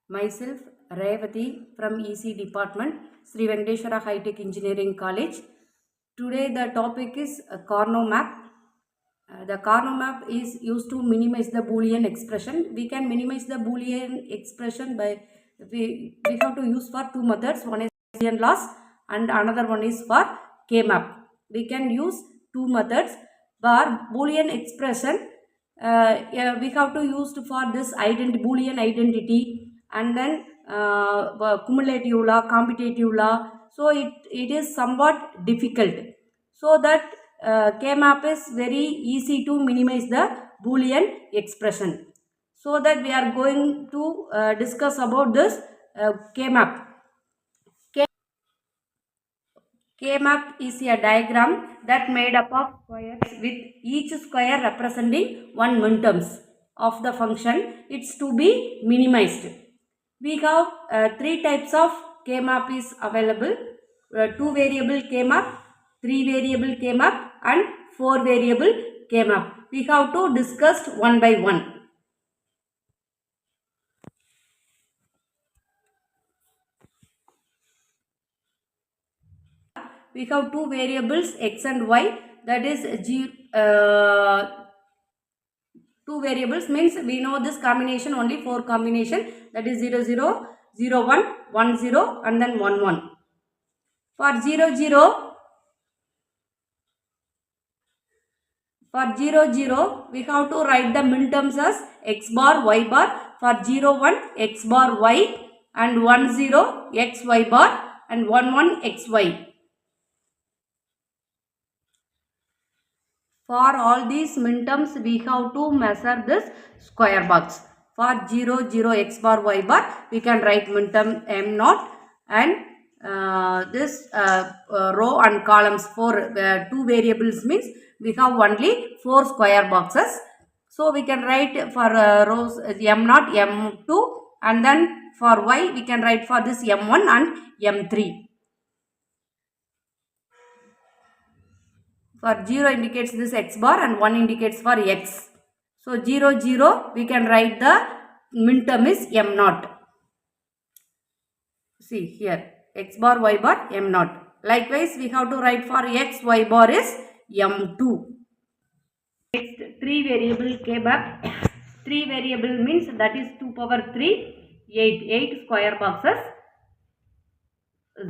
Myself Revati from EC Department, Sri Venkateswara High Tech Engineering College. Today the topic is Karnaugh map. The Karnaugh map is used to minimize the Boolean expression. We can minimize the Boolean expression by we have to use for two methods. One is Boolean loss and another one is for K-map. We can use two methods. For Boolean expression, we have to use for this Boolean identity and then cumulative law, computative law. So it is somewhat difficult. So that K-map is very easy to minimize the Boolean expression. So that we are going to discuss about this K-map. K-map is a diagram that made up of squares with each square representing one minterms of the function. It's to be minimized. We have three types of K-map is available. Two variable K-map, three variable K-map and four variable K-map. We have to discuss one by one. We have two variables x and y, that is two variables means we know this combination only four combination, that is 0 0 0 1 1 0 and then 1 1. For 0 0 we have to write the minterms as x bar y bar. For 0 1 x bar y and 1 0 x y bar and 1 1 x y. For all these minterms, we have to measure this square box. For 0, 0, x bar, y bar, we can write minterm m naught and this row and columns for two variables means we have only four square boxes. So we can write for rows m naught, m2 and then for y we can write for this m1 and m3. For 0 indicates this x bar and 1 indicates for x. So 0, 0 we can write the minterm is m naught. See here x bar, y bar, m naught. Likewise we have to write for x, y bar is m2. Next 3 variable K-map. 3 variable means that is 2 power 3, 8 square boxes.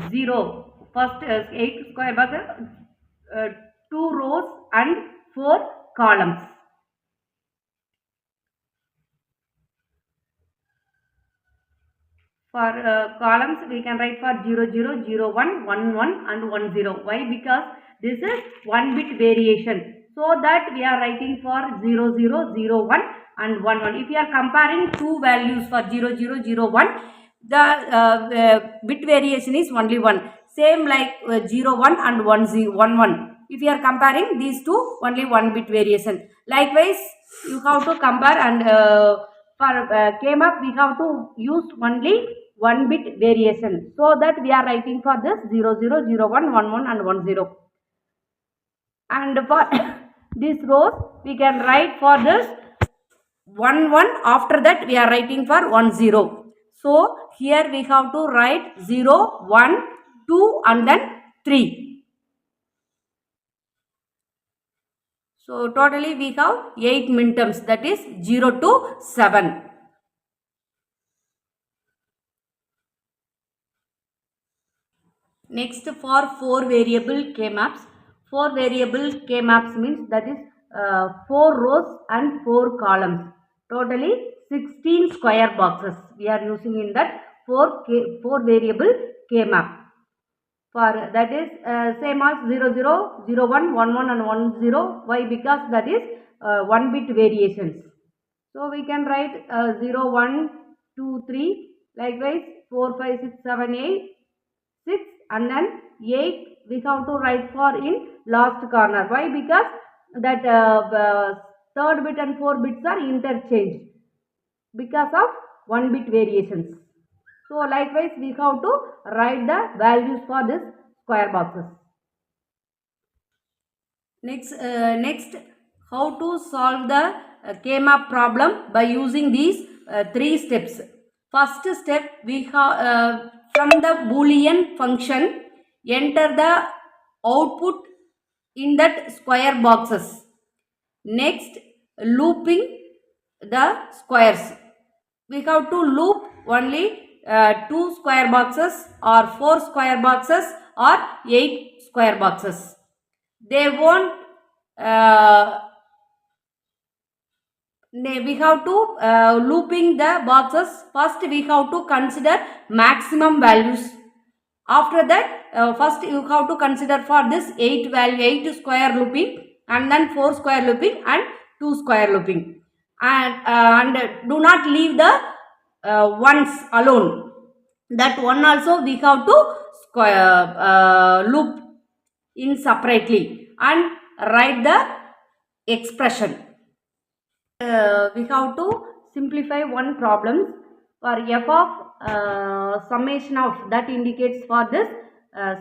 0 first 8 square boxes. 2 rows and 4 columns. For columns we can write for 0 0 0 1 1 1 and 1 0. Why? Because this is 1 bit variation. So that we are writing for 0 0 0 1 and 1 1. If you are comparing two values for 0 0 0 1, the bit variation is only 1. Same like 0 1 and 1 0 1 1. If you are comparing these two, only 1 bit variation. Likewise, you have to compare and for K-map we have to use only 1 bit variation. So that we are writing for this 0 0 0 1 1 1 and 1 0. And for these rows we can write for this 1 1, after that we are writing for 1 0. So here we have to write 0 1 2 and then 3. So totally we have 8 minterms, that is 0 to 7. Next for 4 variable K-maps. 4 variable K-maps means that is 4 rows and 4 columns. Totally 16 square boxes we are using in that 4 variable K-map. For that is same as 0 0 0 1 1 1 and 1 0. Why? Because that is 1 bit variations. So we can write 0 1 2 3, likewise 4 5 6 7 8 6 and then 8 we have to write for in last corner. Why? Because that third bit and 4 bits are interchanged because of 1 bit variations. So likewise we have to write the values for this square boxes. Next how to solve the K-map problem by using these 3 steps. First step, we have from the Boolean function, enter the output in that square boxes. Next, looping the squares. We have to loop only 2 square boxes or 4 square boxes or 8 square boxes. They won't we have to looping the boxes. First we have to consider maximum values. After that first you have to consider for this 8 square looping, and then 4 square looping and 2 square looping, and do not leave the ones alone. That one also we have to square loop in separately and write the expression. We have to simplify one problem for f of summation of, that indicates for this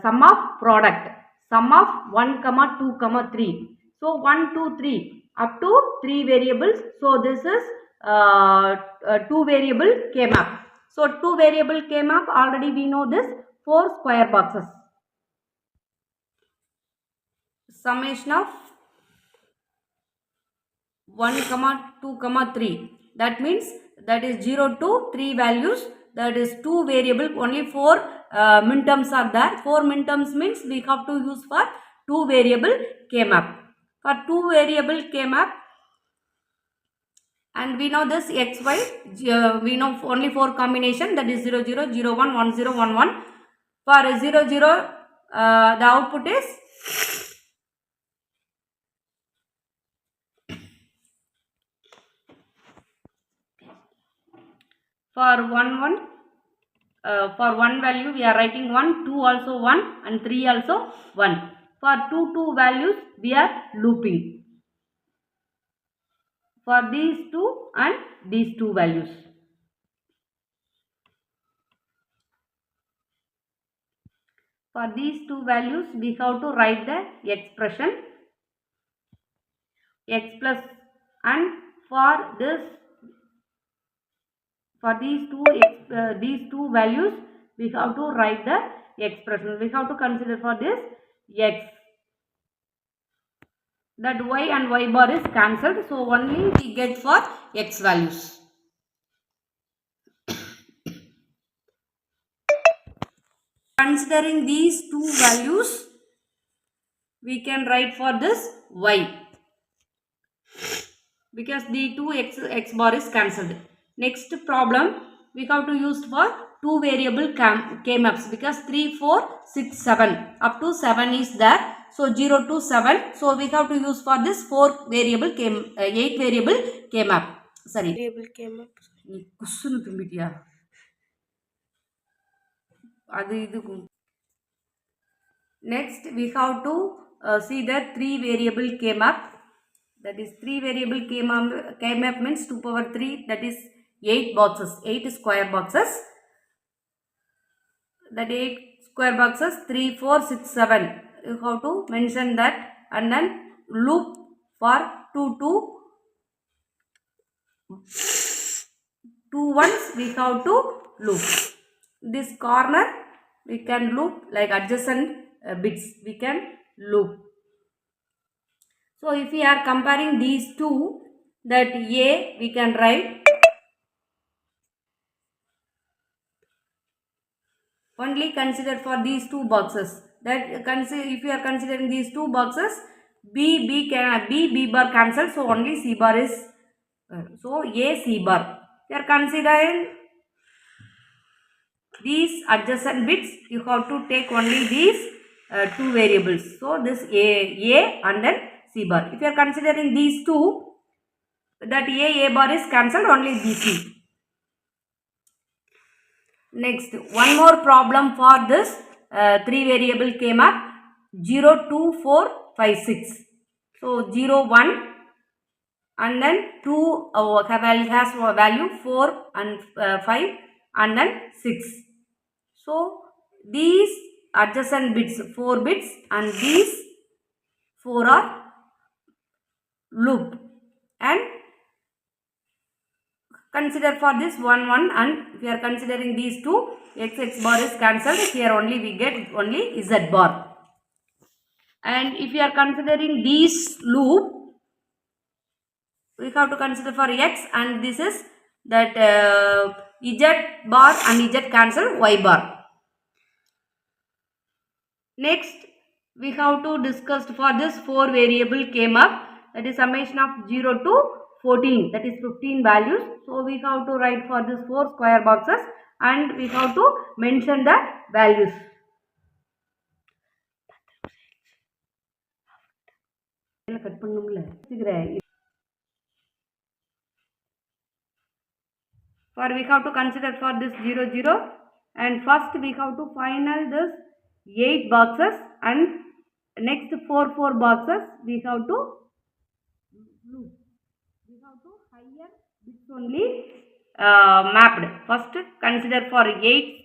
sum of product, sum of 1 comma 2 comma 3. So 1 2 3 up to 3 variables. So this is 2 variable k map. So 2 variable k map, already we know this, 4 square boxes. Summation of 1 comma 2 comma 3, that means that is 0 to 3 values, that is 2 variable, only 4 minterms are there. 4 minterms means we have to use for 2 variable k map. For 2 variable k map, and we know this xy, we know only 4 combination, that is 0 0 0 1 1 0 1 1. For 0 0 the output is for 1 1 for 1 value we are writing 1, 2 also 1 and 3 also 1. For 2 values we are looping for these 2 and these 2 values. For these 2 values we have to write the expression x plus, and for this, for these two values we have to write the expression. We have to consider for this x, that y and y bar is cancelled, so only we get for x values. Considering these two values, we can write for this y, because the two x bar is cancelled. Next problem, we have to use for 2 variable k maps, because 3 4 6 7 up to 7 is there. So 0 to 7, so we have to use for this 4 variable 8 variable k map. Sorry, variable k map. Kussunu tumbitiya adu idu. Next we have to see the 3 variable k map. That is 3 variable k map means 2 power 3, that is 8 boxes, 8 square boxes. That 8 square boxes, 3 4 6 7, you have to mention that, and then loop for 2 ones we have to loop. This corner we can loop, like adjacent bits we can loop. So if we are comparing these two, that A we can write only consider for these two boxes. That if you are considering these two boxes, B bar cancel, so only C bar is so A C bar. You are considering these adjacent bits, you have to take only these 2 variables. So this A and then C bar. If you are considering these two, that A bar is cancelled, only BC. Next, one more problem for this 3 variable k map, 0 2 4 5 6. So 0 1, and then 2 has value 4 and 5, and then 6. So these adjacent bits 4 bits, and these 4 are looped and consider for this 1 1, and if we are considering these two, x bar is cancelled. Here only we get only z bar. And if we are considering these loop, we have to consider for x, and this is that z bar and z cancel y bar. Next, we have to discuss for this 4 variable came up, that is summation of 0 to 14, that is 15 values. So we have to write for this 4 square boxes and we have to mention the values. For we have to consider for this 0 0, and first we have to final this 8 boxes, and next 4 boxes we have to higher bits only mapped. First consider for 8